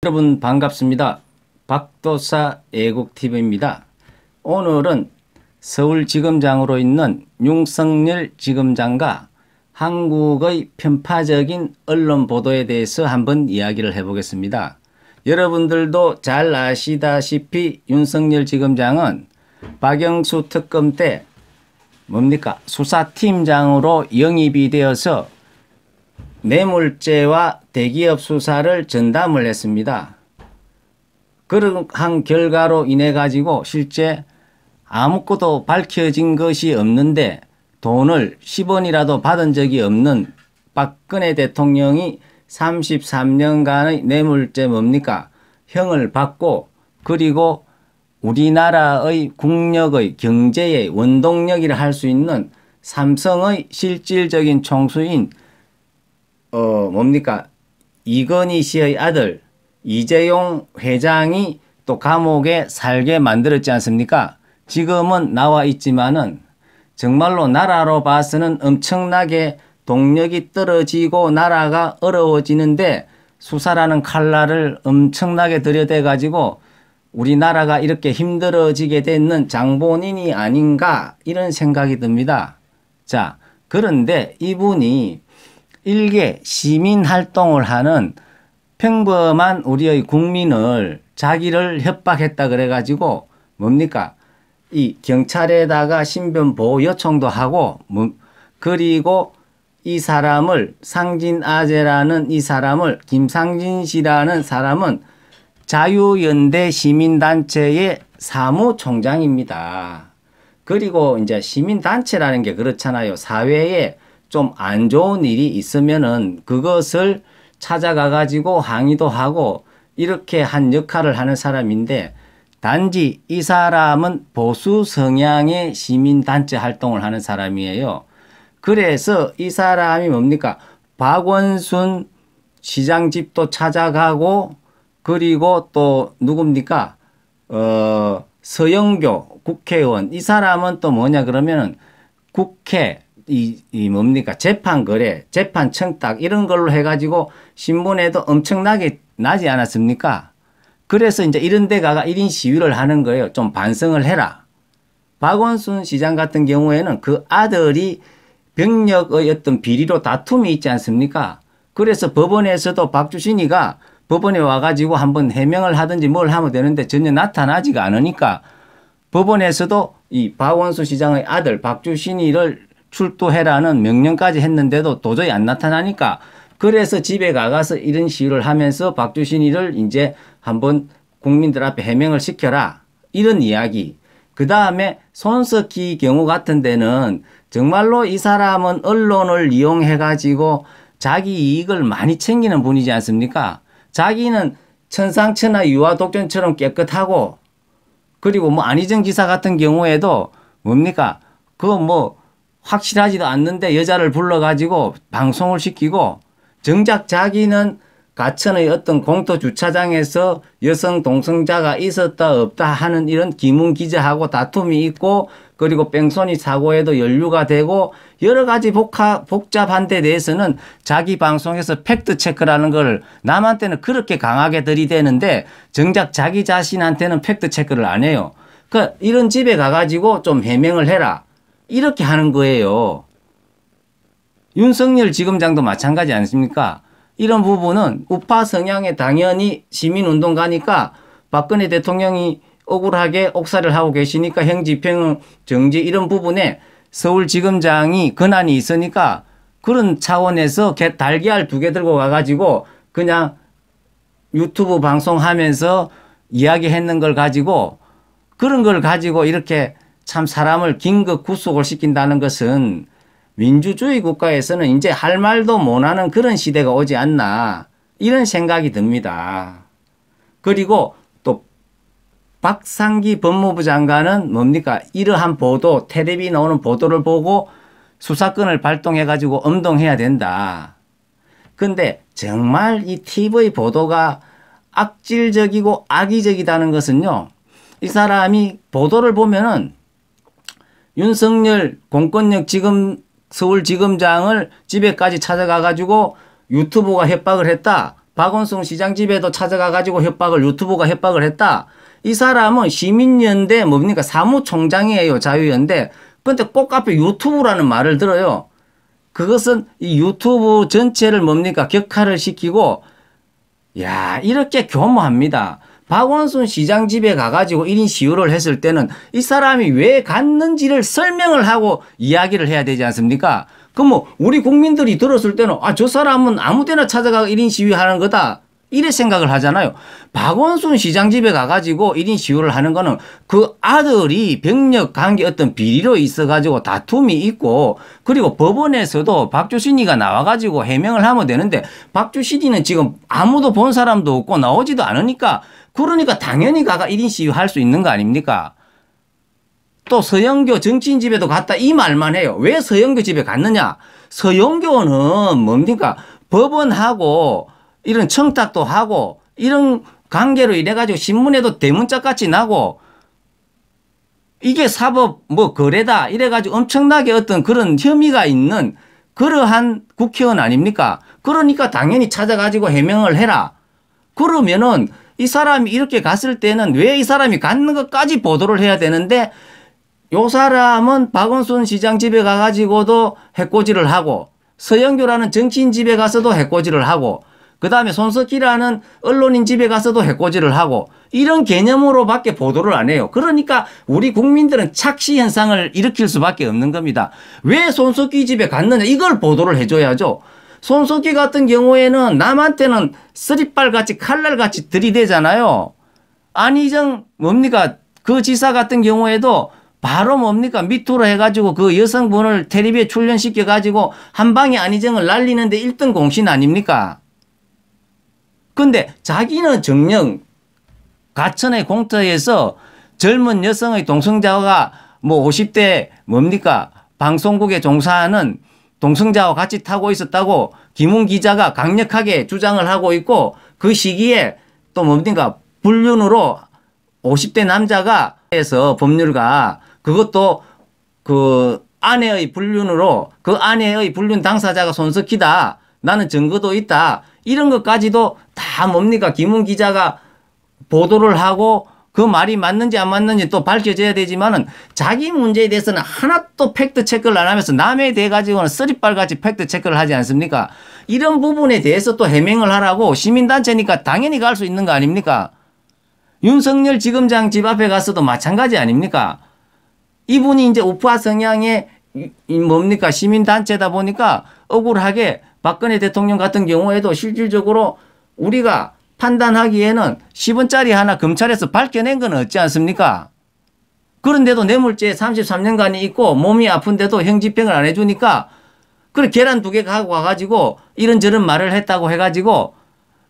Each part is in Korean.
여러분 반갑습니다. 박도사 애국TV입니다. 오늘은 서울지검장으로 있는 윤석열 지검장과 한국의 편파적인 언론 보도에 대해서 한번 이야기를 해보겠습니다. 여러분들도 잘 아시다시피 윤석열 지검장은 박영수 특검 때 수사팀장으로 영입이 되어서 뇌물죄와 대기업 수사를 전담을 했습니다. 그러한 결과로 인해 가지고 실제 아무것도 밝혀진 것이 없는데 돈을 10원이라도 받은 적이 없는 박근혜 대통령이 33년간의 뇌물죄 형을 받고, 그리고 우리나라의 국력의 경제의 원동력이라 할 수 있는 삼성의 실질적인 총수인 이건희 씨의 아들 이재용 회장이 또 감옥에 살게 만들었지 않습니까? 지금은 나와 있지만은 정말로 나라로 봐서는 엄청나게 동력이 떨어지고 나라가 어려워지는데 수사라는 칼날을 엄청나게 들여대 가지고 우리나라가 이렇게 힘들어지게 되는 장본인이 아닌가, 이런 생각이 듭니다. 자, 그런데 이분이 일개 시민활동을 하는 평범한 우리의 국민을 자기를 협박했다 그래가지고 이 경찰에다가 신변보호 요청도 하고, 그리고 이 사람을 상진아재라는 이 사람을, 김상진 씨라는 사람은 자유연대 시민단체의 사무총장입니다. 그리고 이제 시민단체라는 게 그렇잖아요. 사회에 좀 안 좋은 일이 있으면은 그것을 찾아가 가지고 항의도 하고 이렇게 한 역할을 하는 사람인데, 단지 이 사람은 보수 성향의 시민단체 활동을 하는 사람이에요. 그래서 이 사람이 박원순 시장 집도 찾아가고, 그리고 또 서영교 국회의원, 이 사람은 또 그러면은 국회 재판 거래, 재판 청탁 이런 걸로 해가지고 신문에도 엄청나게 나지 않았습니까? 그래서 이제 이런 데 가가 1인 시위를 하는 거예요. 좀 반성을 해라. 박원순 시장 같은 경우에는 그 아들이 병력의 어떤 비리로 다툼이 있지 않습니까? 그래서 법원에서도 박주신이가 법원에 와가지고 한번 해명을 하든지 뭘 하면 되는데 전혀 나타나지가 않으니까 법원에서도 이 박원순 시장의 아들 박주신이를 출두해라는 명령까지 했는데도 도저히 안 나타나니까, 그래서 집에 가서 이런 시위를 하면서 박주신이를 이제 한번 국민들 앞에 해명을 시켜라, 이런 이야기. 그 다음에 손석희 경우 같은 데는 정말로 이 사람은 언론을 이용해 가지고 자기 이익을 많이 챙기는 분이지 않습니까? 자기는 천상천하 유아독전처럼 깨끗하고, 그리고 안희정 지사 같은 경우에도 확실하지도 않는데 여자를 불러가지고 방송을 시키고, 정작 자기는 가천의 어떤 공터 주차장에서 여성 동성자가 있었다 없다 하는 이런 기문 기자하고 다툼이 있고, 그리고 뺑소니 사고에도 연루가 되고 여러 가지 복잡한 데 대해서는 자기 방송에서 팩트 체크라는 걸 남한테는 그렇게 강하게 들이대는데 정작 자기 자신한테는 팩트 체크를 안 해요. 이런 집에 가가지고 좀 해명을 해라, 이렇게 하는 거예요. 윤석열 지검장도 마찬가지 아닙니까? 이런 부분은 우파 성향에 당연히 시민운동가니까 박근혜 대통령이 억울하게 옥살이를 하고 계시니까 형집행 정지 이런 부분에 서울지검장이 권한이 있으니까 그런 차원에서 달걀 2개 들고 가가지고 그냥 유튜브 방송하면서 이야기했는 걸 가지고, 그런 걸 가지고 이렇게 참 사람을 긴급 구속을 시킨다는 것은 민주주의 국가에서는 이제 할 말도 못하는 그런 시대가 오지 않나, 이런 생각이 듭니다. 그리고 또 박상기 법무부 장관은 이러한 보도, 텔레비 나오는 보도를 보고 수사권을 발동해 가지고 엄동해야 된다. 근데 정말 이 TV 보도가 악질적이고 악의적이다는 것은요, 이 사람이 보도를 보면은 윤석열 공권력 서울지검장을 집에까지 찾아가 가지고 유튜브가 협박을 했다, 박원순 시장 집에도 찾아가 가지고 유튜브가 협박을 했다. 이 사람은 시민연대 뭡니까 사무총장이에요. 자유연대. 근데 꼭 앞에 유튜브라는 말을 들어요. 그것은 이 유튜브 전체를 뭡니까 격화를 시키고 야 이렇게 교모합니다. 박원순 시장 집에 가가지고 1인 시위를 했을 때는 이 사람이 왜 갔는지를 설명을 하고 이야기를 해야 되지 않습니까? 그럼 뭐 우리 국민들이 들었을 때는 아, 저 사람은 아무 데나 찾아가 1인 시위하는 거다. 이래 생각을 하잖아요. 박원순 시장 집에 가가지고 1인 시위를 하는 거는 그 아들이 병력 관계 어떤 비리로 있어가지고 다툼이 있고 그리고 법원에서도 박주신이가 나와가지고 해명을 하면 되는데 박주신이는 지금 아무도 본 사람도 없고 나오지도 않으니까 그러니까 당연히 가가 1인 시위 할 수 있는 거 아닙니까? 또 서영교 정치인 집에도 갔다 이 말만 해요. 왜 서영교 집에 갔느냐? 서영교는 뭡니까? 법원하고 이런 청탁도 하고 이런 관계로 인해 가지고 신문에도 대문짝 같이 나고 이게 사법 뭐 거래다 이래 가지고 엄청나게 어떤 그런 혐의가 있는 그러한 국회의원 아닙니까? 그러니까 당연히 찾아가지고 해명을 해라. 그러면은 이 사람이 이렇게 갔을 때는 왜 이 사람이 갔는 것까지 보도를 해야 되는데 요 사람은 박원순 시장 집에 가가지고도 해코지를 하고 서영교라는 정치인 집에 가서도 해코지를 하고 그 다음에 손석희라는 언론인 집에 가서도 해코지를 하고 이런 개념으로밖에 보도를 안 해요. 그러니까 우리 국민들은 착시 현상을 일으킬 수밖에 없는 겁니다. 왜 손석희 집에 갔느냐 이걸 보도를 해줘야죠. 손석희 같은 경우에는 남한테는 쓰리빨같이 칼날같이 들이대잖아요. 안희정 뭡니까 그 지사 같은 경우에도 바로 뭡니까 미투로 해가지고 그 여성분을 텔레비에 출연시켜가지고 한 방에 안희정을 날리는데 1등 공신 아닙니까? 근데 자기는 정녕 가천의 공터에서 젊은 여성의 동성자가 뭐 50대 뭡니까 방송국에 종사하는 동성자와 같이 타고 있었다고 김웅 기자가 강력하게 주장을 하고 있고 그 시기에 또 뭡니까 불륜으로 50대 남자가 해서 법률가 그것도 그 아내의 불륜으로 그 아내의 불륜 당사자가 손석희다. 나는 증거도 있다. 이런 것까지도 다 뭡니까 김웅 기자가 보도를 하고 그 말이 맞는지 안 맞는지 또 밝혀져야 되지만은 자기 문제에 대해서는 하나도 팩트 체크를 안 하면서 남에 대해 가지고는 쓰리빨같이 팩트 체크를 하지 않습니까? 이런 부분에 대해서 또 해명을 하라고 시민단체니까 당연히 갈 수 있는 거 아닙니까? 윤석열 지검장 집 앞에 가서도 마찬가지 아닙니까? 이분이 이제 우파 성향의 뭡니까 시민단체다 보니까 억울하게 박근혜 대통령 같은 경우에도 실질적으로 우리가 판단하기에는 10원짜리 하나 검찰에서 밝혀낸 건 없지 않습니까? 그런데도 뇌물죄 33년간이 있고 몸이 아픈데도 형집행을 안 해주니까 그래 계란 2개 갖고 와가지고 이런저런 말을 했다고 해가지고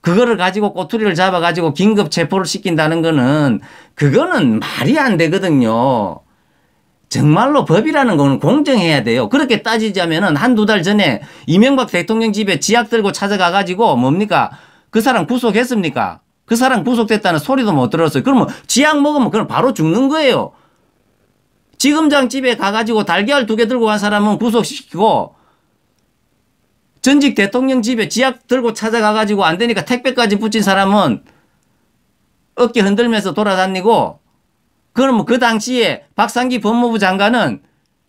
그거를 가지고 꼬투리를 잡아가지고 긴급 체포를 시킨다는 거는 그거는 말이 안 되거든요. 정말로 법이라는 거는 공정해야 돼요. 그렇게 따지자면은 한두 달 전에 이명박 대통령 집에 지약 들고 찾아가가지고 뭡니까? 그 사람 구속했습니까? 그 사람 구속됐다는 소리도 못 들었어요. 그러면 지약 먹으면 그럼 바로 죽는 거예요. 지검장 집에 가가지고 달걀 2개 들고 간 사람은 구속시키고 전직 대통령 집에 지약 들고 찾아가가지고 안 되니까 택배까지 붙인 사람은 어깨 흔들면서 돌아다니고 그러면 그 당시에 박상기 법무부 장관은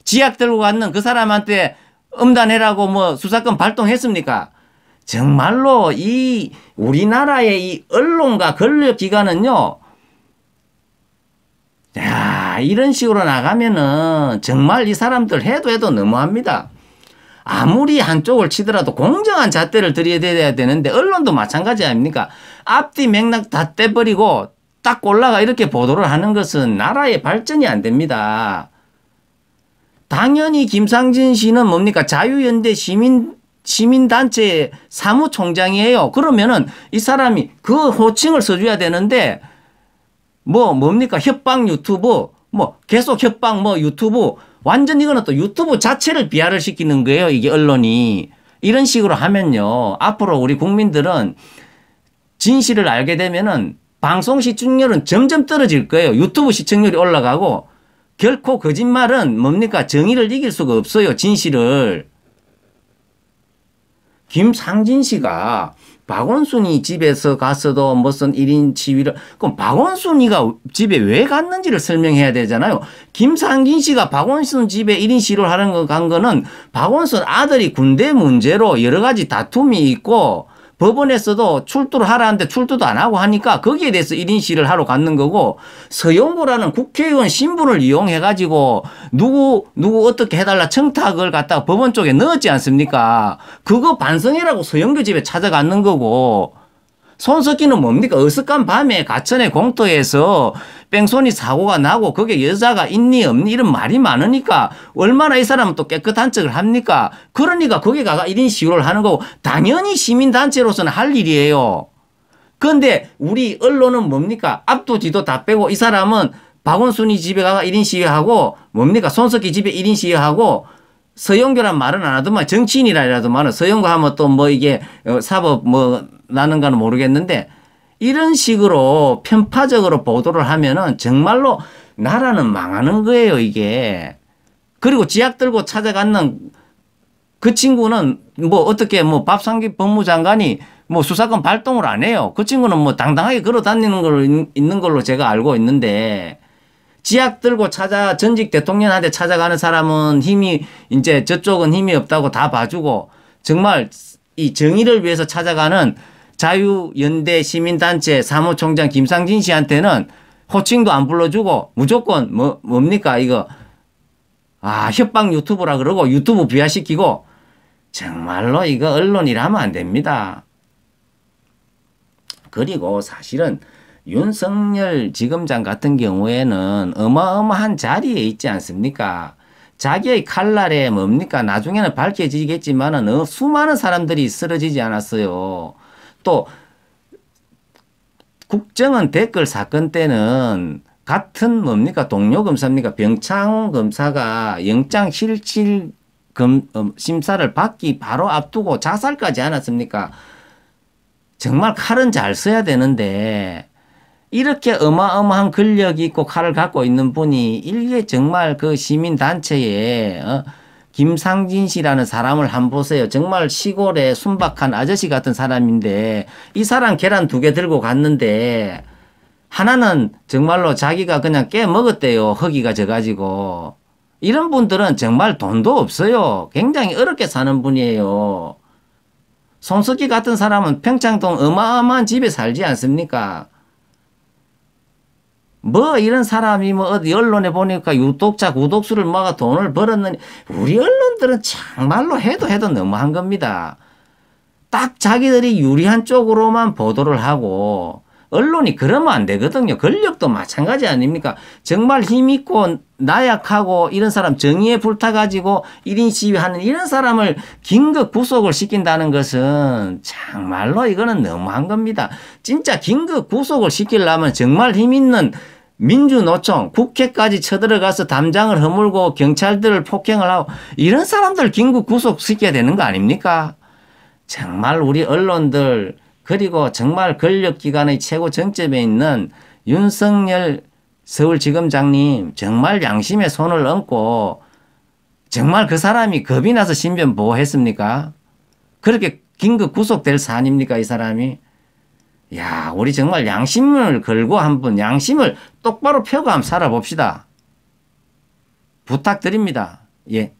지약 들고 갔는 그 사람한테 엄단해라고 뭐 수사권 발동했습니까? 정말로 이 우리나라의 이 언론과 권력기관은요. 야, 이런 식으로 나가면은 정말 이 사람들 해도 너무합니다. 아무리 한쪽을 치더라도 공정한 잣대를 들여야 되는데 언론도 마찬가지 아닙니까? 앞뒤 맥락 다 떼버리고 딱 골라가 이렇게 보도를 하는 것은 나라의 발전이 안 됩니다. 당연히 김상진 씨는 뭡니까? 자유연대 시민단체 사무총장이에요. 그러면은 이 사람이 그 호칭을 써줘야 되는데 뭡니까? 협박 유튜브 계속 협박 유튜브 완전 이거는 또 유튜브 자체를 비하를 시키는 거예요. 이게 언론이. 이런 식으로 하면요. 앞으로 우리 국민들은 진실을 알게 되면은 방송 시청률은 점점 떨어질 거예요. 유튜브 시청률이 올라가고 결코 거짓말은 뭡니까? 정의를 이길 수가 없어요. 진실을. 김상진 씨가 박원순이 집에서 갔어도 무슨 1인 시위를, 그럼 박원순이가 집에 왜 갔는지를 설명해야 되잖아요. 김상진 씨가 박원순 집에 1인 시위를 하는 거 간 거는 박원순 아들이 군대 문제로 여러 가지 다툼이 있고 법원에서도 출두를 하라는데 출두도 안 하고 하니까 거기에 대해서 1인 시위를 하러 갔는 거고, 서영구라는 국회의원 신분을 이용해 가지고 누구 어떻게 해달라 청탁을 갖다가 법원 쪽에 넣었지 않습니까? 그거 반성해라고 서영구 집에 찾아갔는 거고, 손석희는 뭡니까? 어색한 밤에 가천의 공터에서 뺑소니 사고가 나고 거기에 여자가 있니 없니 이런 말이 많으니까 얼마나 이 사람은 또 깨끗한 척을 합니까? 그러니까 거기 가가 1인 시위를 하는 거고, 당연히 시민단체로서는 할 일이에요. 그런데 우리 언론은 뭡니까? 앞도 뒤도 다 빼고 이 사람은 박원순이 집에 가가 1인 시위하고 뭡니까? 손석희 집에 1인 시위하고, 서영교란 말은 안 하더만 정치인이라더만은 서영교 하면 또 뭐 이게 사법 뭐 나는가는 모르겠는데, 이런 식으로 편파적으로 보도를 하면은 정말로 나라는 망하는 거예요, 이게. 그리고 지약 들고 찾아가는 그 친구는 뭐 어떻게 뭐 밥상기 법무장관이 뭐 수사권 발동을 안 해요. 그 친구는 뭐 당당하게 걸어 다니는 걸로 있는 걸로 제가 알고 있는데, 지약 들고 전직 대통령한테 찾아가는 사람은 힘이, 이제 저쪽은 힘이 없다고 다 봐주고, 정말 이 정의를 위해서 찾아가는 자유연대 시민단체 사무총장 김상진 씨한테는 호칭도 안 불러주고 무조건 뭡니까 이거, 협박 유튜브라 그러고 유튜브 비하시키고, 정말로 이거 언론이라면 안 됩니다. 그리고 사실은 윤석열 지검장 같은 경우에는 어마어마한 자리에 있지 않습니까? 자기의 칼날에 뭡니까? 나중에는 밝혀지겠지만은 수많은 사람들이 쓰러지지 않았어요. 또 국정원 댓글 사건 때는 같은 뭡니까? 동료 검사입니까? 병창 검사가 영장 실질 심사를 받기 바로 앞두고 자살까지 않았습니까? 정말 칼은 잘 써야 되는데, 이렇게 어마어마한 권력이 있고 칼을 갖고 있는 분이 이게 정말 그 시민단체에 김상진 씨라는 사람을 한번 보세요. 정말 시골에 순박한 아저씨 같은 사람인데, 이 사람 계란 2개 들고 갔는데 하나는 정말로 자기가 그냥 깨먹었대요. 허기가 져가지고. 이런 분들은 정말 돈도 없어요. 굉장히 어렵게 사는 분이에요. 손석희 같은 사람은 평창동 어마어마한 집에 살지 않습니까? 뭐 이런 사람이 뭐 어디 언론에 보니까 유독자 구독수를 모아 돈을 벌었느니, 우리 언론들은 정말로 해도 너무한 겁니다. 딱 자기들이 유리한 쪽으로만 보도를 하고, 언론이 그러면 안 되거든요. 권력도 마찬가지 아닙니까? 정말 힘있고 나약하고 이런 사람 정의에 불타가지고 1인 시위하는 이런 사람을 긴급 구속을 시킨다는 것은 정말로 이거는 너무한 겁니다. 진짜 긴급 구속을 시키려면 정말 힘있는 민주노총, 국회까지 쳐들어가서 담장을 허물고 경찰들을 폭행을 하고 이런 사람들 긴급 구속시켜야 되는 거 아닙니까? 정말 우리 언론들, 그리고 정말 권력기관의 최고 정점에 있는 윤석열 서울지검장님, 정말 양심의 손을 얹고, 정말 그 사람이 겁이 나서 신변 보호했습니까? 그렇게 긴급 구속될 사안입니까, 이 사람이? 야, 우리 정말 양심을 걸고 한번 양심을 똑바로 펴고 한번 살아봅시다. 부탁드립니다. 예.